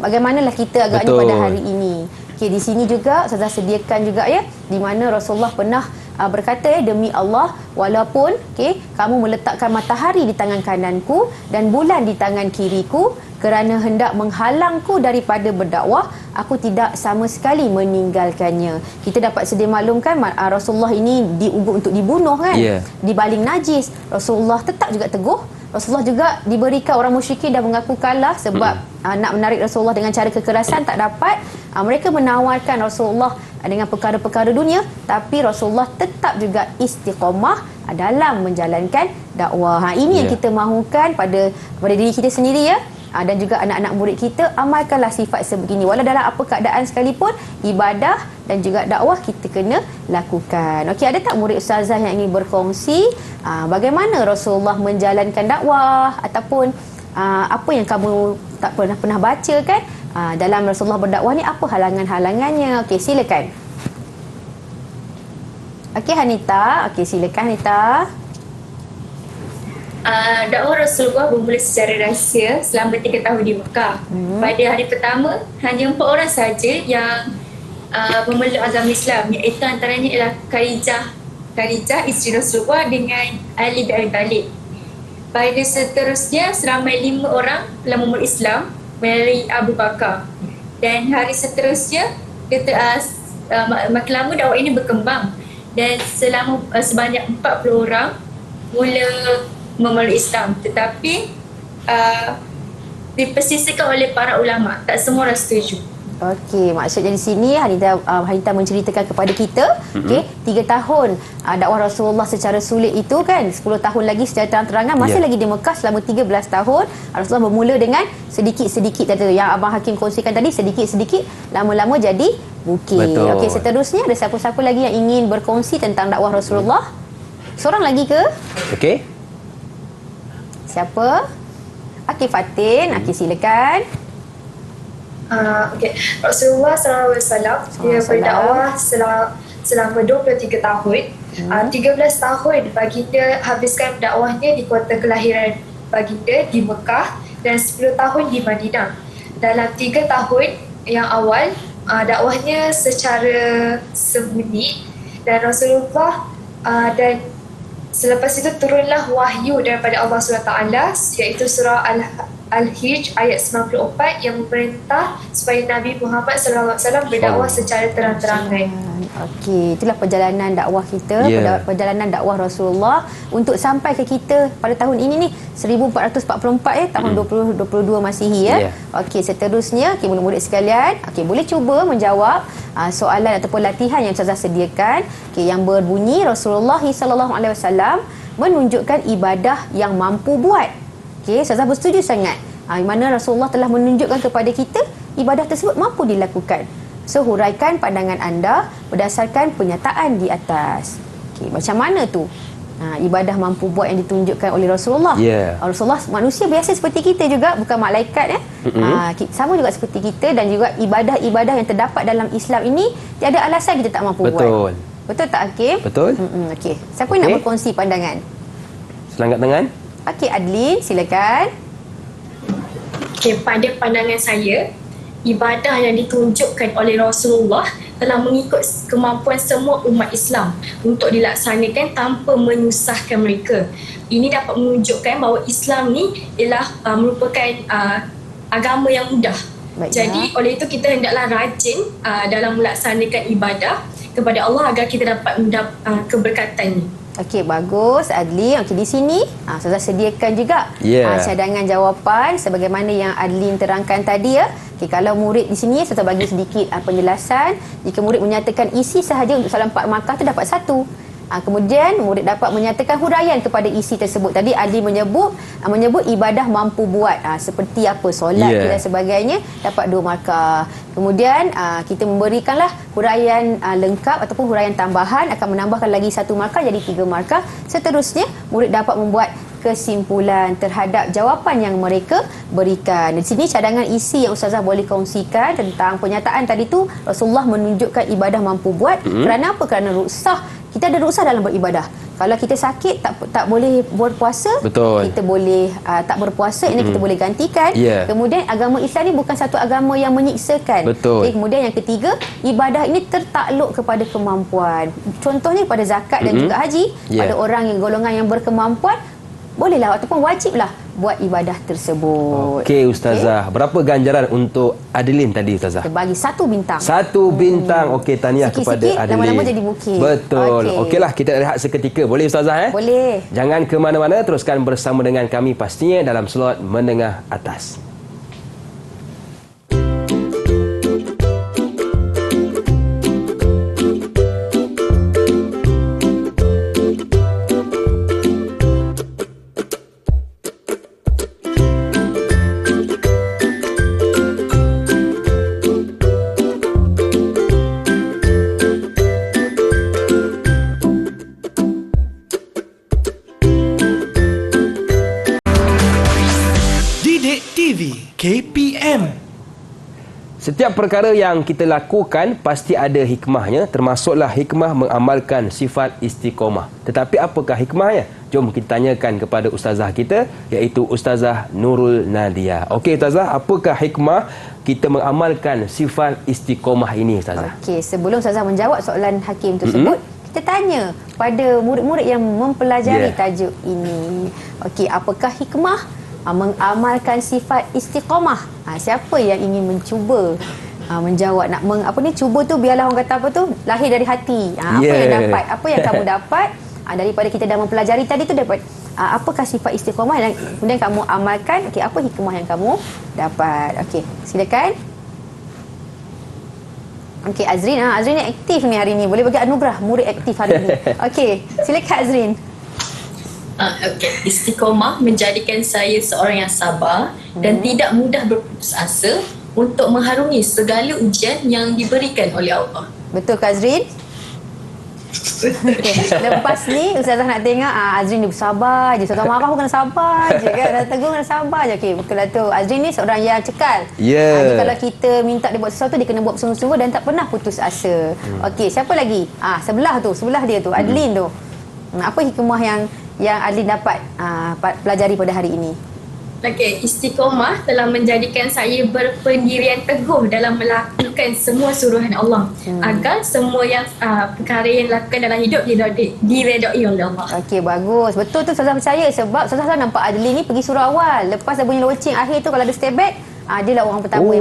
bagaimanalah kita agaknya pada hari ini. Di sini juga saya sediakan juga di mana Rasulullah pernah berkata, demi Allah, walaupun kamu meletakkan matahari di tangan kananku dan bulan di tangan kiriku kerana hendak menghalangku daripada berdakwah, aku tidak sama sekali meninggalkannya. Kita dapat sedia maklumkan Rasulullah ini diugut untuk dibunuh kan, dibaling najis. Rasulullah tetap juga teguh. Rasulullah juga diberikan orang musyrikin dah mengaku kalah sebab nak menarik Rasulullah dengan cara kekerasan, tak dapat. Mereka menawarkan Rasulullah dengan perkara-perkara dunia, tapi Rasulullah tetap juga istiqamah dalam menjalankan dakwah. Ini yang kita mahukan pada diri kita sendiri dan juga anak-anak murid kita. Amalkanlah sifat sebegini walau dalam apa keadaan sekalipun, ibadah dan juga dakwah kita kena lakukan. Ada tak murid ustazah yang ingin berkongsi bagaimana Rasulullah menjalankan dakwah ataupun apa yang kamu tak pernah baca kan dalam Rasulullah berdakwah ni, apa halangan-halangannya? Silakan. Hanita. Silakan Hanita. Dakwah Rasulullah bermula secara rahsia selama 3 tahun di Mekah. Pada hari pertama, hanya 4 orang saja yang memeluk agama Islam, iaitu antaranya ialah Khadijah isteri Rasulullah dengan Ali bin Abi Thalib. Pada seterusnya, seramai 5 orang telah memeluk Islam melalui Abu Bakar. Dan hari seterusnya, makin lama dakwah ini berkembang dan selama sebanyak 40 orang mula memeluk Islam, tetapi dipersisikan oleh para ulama. Tak semua orang setuju. Maksudnya di sini Hanita menceritakan kepada kita 3 tahun dakwah Rasulullah secara sulit itu kan, 10 tahun lagi secara terang-terangan, masih lagi di Mekah selama 13 tahun. Rasulullah bermula dengan sedikit-sedikit tadi yang Abang Hakim kongsikan tadi, sedikit-sedikit, lama-lama jadi bukit. Seterusnya ada siapa-siapa lagi yang ingin berkongsi tentang dakwah Rasulullah? Seorang lagi ke? Siapa? Okey, Fatin. Okey, silakan. Okay. Rasulullah SAW dia berdakwah selama 23 tahun. 13 tahun baginda habiskan dakwahnya di kota kelahiran baginda di Mekah dan 10 tahun di Madinah. Dalam 3 tahun yang awal dakwahnya secara sembunyi dan Rasulullah dan selepas itu turunlah wahyu daripada Allah SWT iaitu surah Al-Hijr ayat 94 yang memerintah supaya Nabi Muhammad SAW berdakwah secara terang-terangan. Okey, itulah perjalanan dakwah kita, perjalanan dakwah Rasulullah untuk sampai ke kita pada tahun ini ni 1444 tahun 2022 Masihi ya. Okey, seterusnya murid-murid sekalian, okey boleh cuba menjawab soalan ataupun latihan yang Ustazah sediakan. Okey, yang berbunyi Rasulullah SAW menunjukkan ibadah yang mampu buat. Okey, Ustazah bersetuju sangat. Di mana Rasulullah telah menunjukkan kepada kita ibadah tersebut mampu dilakukan. So, huraikan pandangan anda berdasarkan pernyataan di atas. Okey, macam mana tu? Ibadah mampu buat yang ditunjukkan oleh Rasulullah. Rasulullah manusia biasa seperti kita juga, bukan malaikat ya. Sama juga seperti kita dan juga ibadah-ibadah yang terdapat dalam Islam ini tiada alasan kita tak mampu buat. Betul tak Hakim? Betul. Okey. Siapa yang nak berkongsi pandangan? Selangkat tangan. Okey, Adlin, silakan. Okey, pada pandangan saya, ibadah yang ditunjukkan oleh Rasulullah telah mengikut kemampuan semua umat Islam untuk dilaksanakan tanpa menyusahkan mereka. Ini dapat menunjukkan bahawa Islam ni ialah merupakan agama yang mudah. Jadi oleh itu kita hendaklah rajin dalam melaksanakan ibadah kepada Allah agar kita dapat keberkatan ni. Okey, bagus Adlin. Okey, di sini Ustazah sediakan juga cadangan jawapan sebagaimana yang Adlin terangkan tadi ya. Okey, kalau murid di sini Ustazah bagi sedikit penjelasan. Jika murid menyatakan isi sahaja untuk soalan 4 markah tu dapat 1. Kemudian murid dapat menyatakan huraian kepada isi tersebut. Tadi Adlin menyebut ibadah mampu buat seperti apa solat dan sebagainya dapat 2 markah. Kemudian kita memberikanlah huraian lengkap ataupun huraian tambahan akan menambahkan lagi 1 markah jadi 3 markah. Seterusnya murid dapat membuat kesimpulan terhadap jawapan yang mereka berikan. Di sini cadangan isi yang Ustazah boleh kongsikan tentang pernyataan tadi tu Rasulullah menunjukkan ibadah mampu buat. Kerana apa? Kerana ruksah. Kita ada ruksah dalam beribadah. Kalau kita sakit tak boleh berpuasa, kita boleh tak berpuasa, ini kita boleh gantikan. Kemudian agama Islam ni bukan satu agama yang menyiksakan. Kemudian yang ketiga, ibadah ini tertakluk kepada kemampuan. Contohnya pada zakat dan juga haji, pada orang yang golongan yang berkemampuan bolehlah ataupun wajiblah buat ibadah tersebut. Okey Ustazah, berapa ganjaran untuk Adlin tadi Ustazah? Kita bagi 1 bintang. 1 bintang. Okey, tahniah kepada Adlin. Lama-lama jadi bukit. Betul. Okeylah, kita rehat seketika. Boleh Ustazah Boleh. Jangan ke mana-mana, teruskan bersama dengan kami pastinya dalam slot menengah atas. KPM. Setiap perkara yang kita lakukan pasti ada hikmahnya, termasuklah hikmah mengamalkan sifat istiqomah. Tetapi apakah hikmahnya? Jom kita tanyakan kepada ustazah kita, iaitu Ustazah Nurul Nadia. Okey Ustazah, apakah hikmah kita mengamalkan sifat istiqomah ini Ustazah? Okey, sebelum Ustazah menjawab soalan Hakim tersebut, kita tanya pada murid-murid yang mempelajari tajuk ini. Okey, apakah hikmah mengamalkan sifat istiqamah? Siapa yang ingin mencuba menjawab? Cuba tu biarlah orang kata apa tu, lahir dari hati. Apa yang dapat? Apa yang kamu dapat daripada kita dah mempelajari tadi tu, dapat apakah sifat istiqamah yang kemudian kamu amalkan? Okey, apa hikmah yang kamu dapat? Okey, silakan. Okey, Azrin. Azrin ni aktif ni hari ni. Boleh bagi anugerah murid aktif hari ni. Okey, silakan Azrin. Okay. Istiqomah menjadikan saya seorang yang sabar dan tidak mudah berputus asa untuk mengharungi segala ujian yang diberikan oleh Allah. Betul Kak Azrin? Okay. Lepas ni Ustazah nak tengok Azrin dia bersabar je. Ustazah marah pun kena sabar je kan. Dah tegur kena sabar je. Okey, betul lah tu. Azrin ni seorang yang cekal. Jadi kalau kita minta dia buat sesuatu, dia kena buat bersungguh-sungguh dan tak pernah putus asa. Okey, siapa lagi? Sebelah dia tu, Adlin tu. Apa hikmah yang Adlin dapat pelajari pada hari ini? Okey, istiqomah telah menjadikan saya berpendirian teguh dalam melakukan semua suruhan Allah agar semua yang perkara yang dilakukan dalam hidup diredai oleh Allah. Okey, bagus. Betul tu Ustazah percaya sebab Ustazah nampak Adlin ni pergi surau awal. Lepas dah bunyi loceng akhir tu kalau ada step back, dia lah orang pertama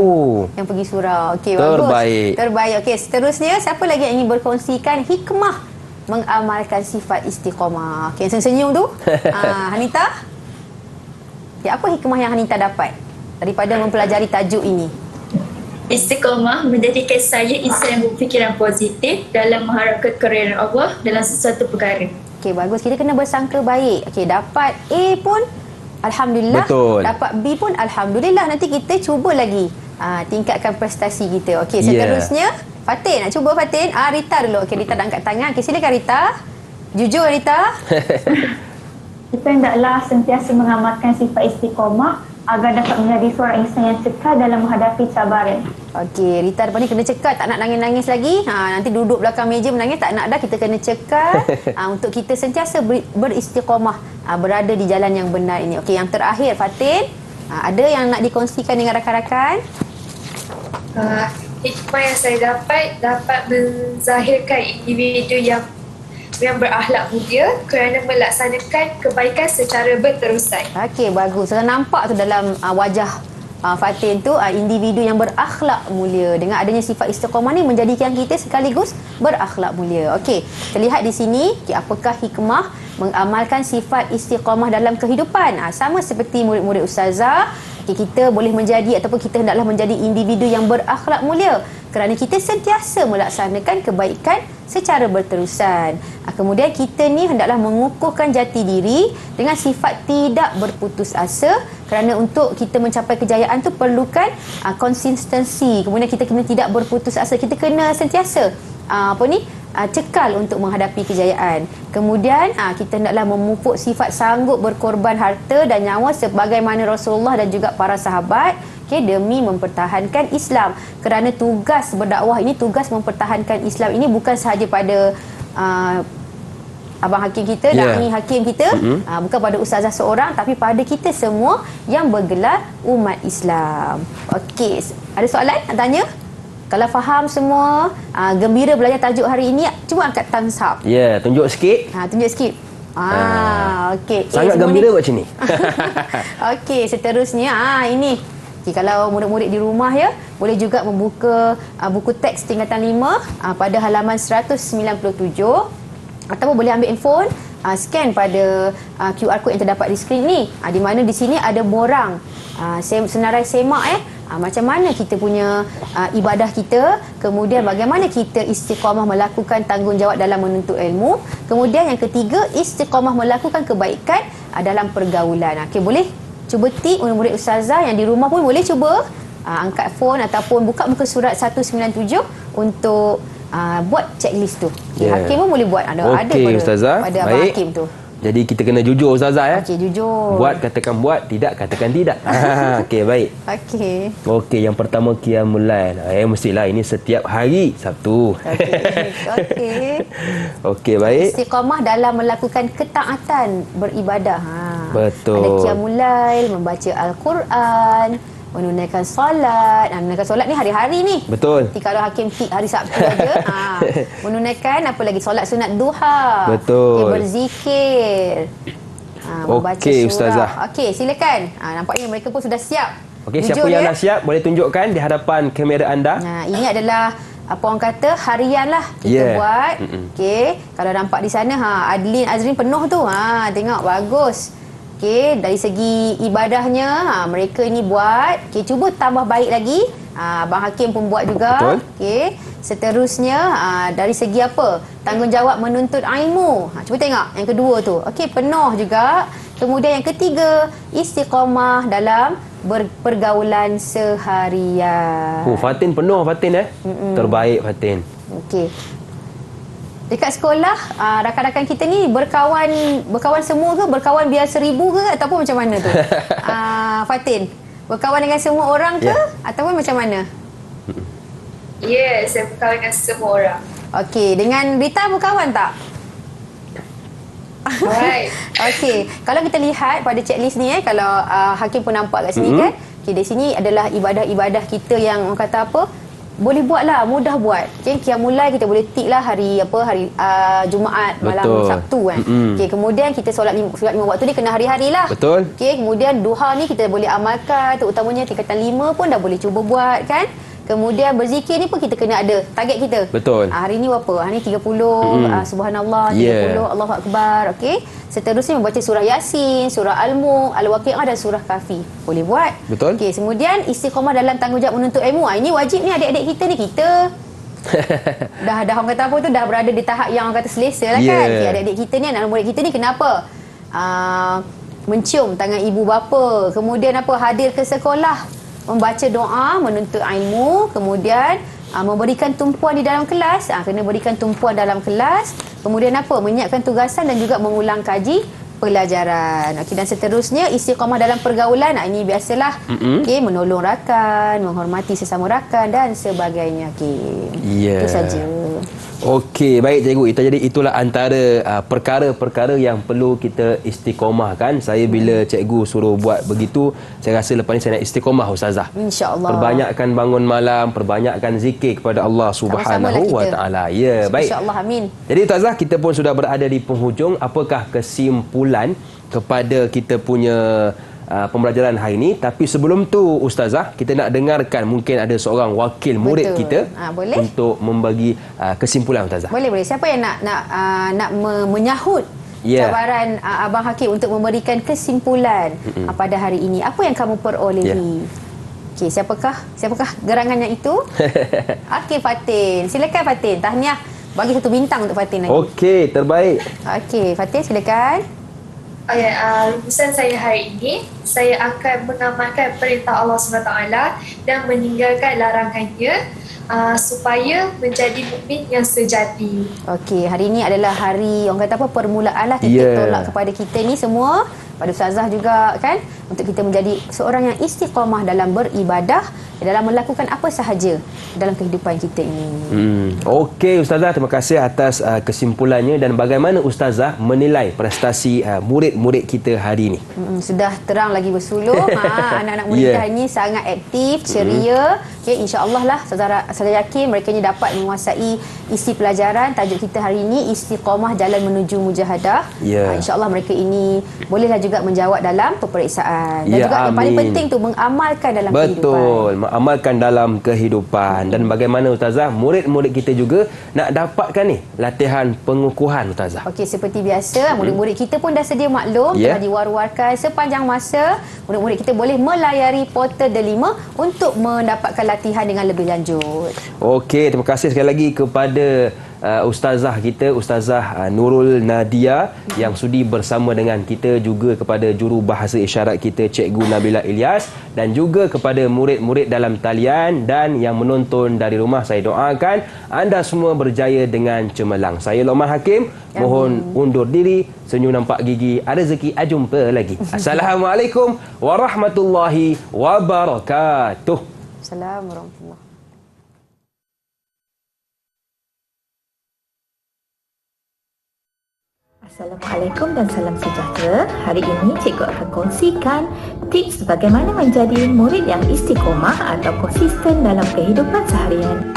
yang pergi surau. Okey, bagus. Terbaik. Okey, seterusnya siapa lagi yang ingin berkongsikan hikmah mengamalkan sifat istiqamah? Okey, senyum tu. Hanita? Ya, apa hikmah yang Hanita dapat daripada mempelajari tajuk ini? Istiqamah menjadikan saya insan yang berfikiran positif dalam mengharapkan keridaan Allah dalam sesuatu perkara. Okey, bagus. Kita kena bersangka baik. Okey, dapat A pun Alhamdulillah. Betul. Dapat B pun Alhamdulillah. Nanti kita cuba lagi tingkatkan prestasi kita. Okey, seterusnya Fatin. Nak cuba Fatin? Rita dulu. Okey, Rita dah angkat tangan. Okey, silakan Rita. Jujur Rita. Kita hendaklah sentiasa mengamalkan sifat istiqamah agar dapat menjadi seorang insan yang cekal dalam menghadapi cabaran. Okey, Rita depan ni kena cekal, tak nak nangis-nangis lagi. Nanti duduk belakang meja menangis, tak nak dah. Kita kena cekal untuk kita sentiasa beristiqamah, berada di jalan yang benar ini. Okey, yang terakhir Fatin, ada yang nak dikongsikan dengan rakan-rakan? Hikmah yang saya dapat menzahirkan individu yang berakhlak mulia kerana melaksanakan kebaikan secara berterusan. Okey, bagus. Saya nampak tu dalam wajah Fatin tu individu yang berakhlak mulia. Dengan adanya sifat istiqamah ni menjadikan kita sekaligus berakhlak mulia. Okey, terlihat di sini apakah hikmah mengamalkan sifat istiqamah dalam kehidupan. Sama seperti murid-murid ustazah, kita boleh menjadi ataupun kita hendaklah menjadi individu yang berakhlak mulia kerana kita sentiasa melaksanakan kebaikan secara berterusan. Kemudian kita ni hendaklah mengukuhkan jati diri dengan sifat tidak berputus asa kerana untuk kita mencapai kejayaan tu perlukan konsistensi. Kemudian kita kena tidak berputus asa. Kita kena sentiasa cekal untuk menghadapi kejayaan. Kemudian kita hendaklah memupuk sifat sanggup berkorban harta dan nyawa sebagaimana Rasulullah dan juga para sahabat demi mempertahankan Islam. Kerana tugas berdakwah ini, tugas mempertahankan Islam ini bukan sahaja pada abang hakim kita, da'i hakim kita, bukan pada ustazah seorang, tapi pada kita semua yang bergelar umat Islam. Okey, ada soalan nak tanya? Kalau faham semua, gembira belajar tajuk hari ini, cuba angkat thumbs up. Ya, tunjuk sikit. Tunjuk sikit. Okey. Sangat gembira buat macam ni. Okey, seterusnya ini. Okay, kalau murid-murid di rumah boleh juga membuka buku teks tingkatan 5 pada halaman 197 ataupun boleh ambil handphone, scan pada QR code yang terdapat di skrin ni. Di mana di sini ada borang senarai semak macam mana kita punya ibadah kita, kemudian bagaimana kita istiqamah melakukan tanggungjawab dalam menuntut ilmu, kemudian yang ketiga istiqamah melakukan kebaikan dalam pergaulan. Okey, boleh cuba tik murid-murid ustazah yang di rumah pun boleh cuba angkat phone ataupun buka muka surat 197 untuk buat checklist tu. Hakim pun boleh buat. Ada ustazah. pada abang hakim tu. Jadi kita kena jujur ustazah Okey, jujur. Buat katakan buat, tidak katakan tidak. Okey, baik. Okey, yang pertama qiyamul lail. Mestilah ini setiap hari Sabtu. Okey. Okey, baik. Istiqamah dalam melakukan ketaatan beribadah. Betul. Ada qiyamul lail, membaca Al-Quran, menunaikan solat. Menunaikan solat ni hari-hari ni. Betul. Nanti kalau hakim tik hari Sabtu aja. Menunaikan apa lagi? Solat sunat duha. Betul. Berzikir. Membaca Okey, surah. ustazah. Okey, silakan. Nampaknya mereka pun sudah siap. Okey, siapa yang dah siap boleh tunjukkan di hadapan kamera anda. Ini adalah apa orang kata harian lah kita buat. Okey, kalau nampak di sana Adlin Azrin penuh tu. Tengok bagus. Okey, dari segi ibadahnya mereka ini buat. Okey, cuba tambah baik lagi. Abang Hakim pun buat juga. Okey, seterusnya dari segi apa? Tanggungjawab menuntut ilmu. Cuba tengok yang kedua tu. Okey, penuh juga. Kemudian yang ketiga, istiqamah dalam pergaulan seharian. Fatin penuh Fatin Terbaik Fatin. Okey. Dekat sekolah, rakan-rakan kita ni berkawan semua ke? Berkawan biar 1,000 ke? Ataupun macam mana tu? Fatin, berkawan dengan semua orang ke? Ataupun macam mana? Ya, saya berkawan dengan semua orang. Okey, dengan Rita berkawan tak? Alright. Okey, kalau kita lihat pada checklist ni kalau Hakim pun nampak kat sini kan. Okey, di sini adalah ibadah-ibadah kita yang orang kata apa? Boleh buat lah, mudah buat. Okay, Qiyamul Lail kita boleh tik lah hari Jumaat, malam Betul. Sabtu kan. Okay, kemudian kita solat 5 waktu ni kena hari-hari lah. Betul. Okay, kemudian duha ni kita boleh amalkan, terutamanya tingkatan 5 pun dah boleh cuba buat kan. Kemudian berzikir ni pun kita kena ada target kita. Betul. Hari ni berapa? Hari ni 30, subhanallah, 30, Allahu Akbar. Okey. Seterusnya membaca surah Yasin, surah Al-Mulk, Al-Waqi'ah dan surah Kahfi. Boleh buat. Betul. Okey, kemudian istiqamah dalam tanggungjawab menuntut ilmu. Ini wajib ni adik-adik kita ni dah orang kata apa tu, dah berada di tahap yang orang kata selesa lah kan. Okay, adik-adik kita ni, anak murid kita ni kenapa? Mencium tangan ibu bapa, kemudian apa, hadir ke sekolah, membaca doa, menuntut ilmu, kemudian memberikan tumpuan di dalam kelas, kena berikan tumpuan dalam kelas, kemudian apa, menyiapkan tugasan dan juga mengulang kaji pelajaran. Okey, dan seterusnya istiqamah dalam pergaulan. Ini biasalah. Okey, menolong rakan, menghormati sesama rakan dan sebagainya. Okey. Itu saja. Okey, baik cikgu. Jadi itulah antara perkara-perkara yang perlu kita istiqomahkan. Saya bila cikgu suruh buat begitu, saya rasa lepas ni saya nak istiqomah ustazah. Insya-Allah. Perbanyakkan bangun malam, perbanyakkan zikir kepada Allah Subhanahu Wa Taala. Ya, baik. Insya-Allah, amin. Jadi ustazah, kita pun sudah berada di penghujung. Apakah kesimpulan kepada kita punya pembelajaran hari ini? Tapi sebelum tu ustazah, kita nak dengarkan mungkin ada seorang wakil murid kita boleh? Untuk membagi kesimpulan ustazah. Boleh. Siapa yang nak menyahut cabaran Abang Hakim untuk memberikan kesimpulan pada hari ini? Apa yang kamu perolehi? Okey, siapakah gerangan yang itu? Okey, Fatin. Silakan Fatin. Tahniah. Bagi 1 bintang untuk Fatin lagi. Okey, terbaik. Okey, Fatin silakan. Rumusan saya hari ini, saya akan mengamalkan perintah Allah SWT dan meninggalkan larangannya supaya menjadi mukmin yang sejati. Okey, hari ini adalah hari orang kata apa, permulaan lah kita tolak kepada kita ni semua, pada ustazah juga kan, untuk kita menjadi seorang yang istiqamah dalam beribadah, dalam melakukan apa sahaja dalam kehidupan kita ini. Okey ustazah, terima kasih atas kesimpulannya. Dan bagaimana ustazah menilai prestasi murid-murid kita hari ini? Sudah terang lagi bersuluh. Anak-anak murid kita hari ini sangat aktif, ceria. Okey, insya-Allah lah saya yakin mereka ni dapat menguasai isi pelajaran. Tajuk kita hari ini istiqamah jalan menuju mujahadah. Insya-Allah mereka ini bolehlah juga menjawab dalam peperiksaan. Dan juga yang paling penting tu mengamalkan dalam kehidupan. Betul, mengamalkan dalam kehidupan. Dan bagaimana ustazah, murid-murid kita juga nak dapatkan ni latihan pengukuhan ustazah. Okey, seperti biasa, murid-murid kita pun dah sedia maklum, telah diwar-warkan sepanjang masa. Murid-murid kita boleh melayari portal Delima untuk mendapatkan latihan dengan lebih lanjut. Okey, terima kasih sekali lagi kepada ustazah kita, Ustazah Nurul Nadia yang sudi bersama dengan kita, juga kepada juru bahasa isyarat kita Cikgu Nabila Ilyas, dan juga kepada murid-murid dalam talian dan yang menonton dari rumah. Saya doakan anda semua berjaya dengan cemerlang. Saya Luqman Hakim mohon undur diri. Senyum nampak gigi, ada rezeki, jumpa lagi. Assalamualaikum warahmatullahi wabarakatuh. Assalamualaikum warahmatullahi. Assalamualaikum dan salam sejahtera. Hari ini cikgu akan kongsikan tips bagaimana menjadi murid yang istiqomah atau konsisten dalam kehidupan seharian.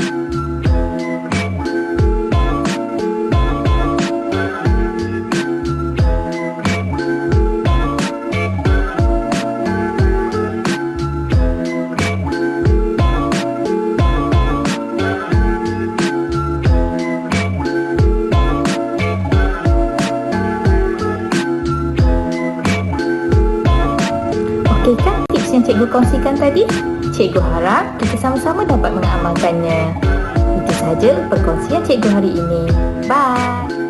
Okeykan tips yang cikgu kongsikan tadi? Cikgu harap kita sama-sama dapat mengamalkannya. Itu sahaja perkongsian cikgu hari ini. Bye!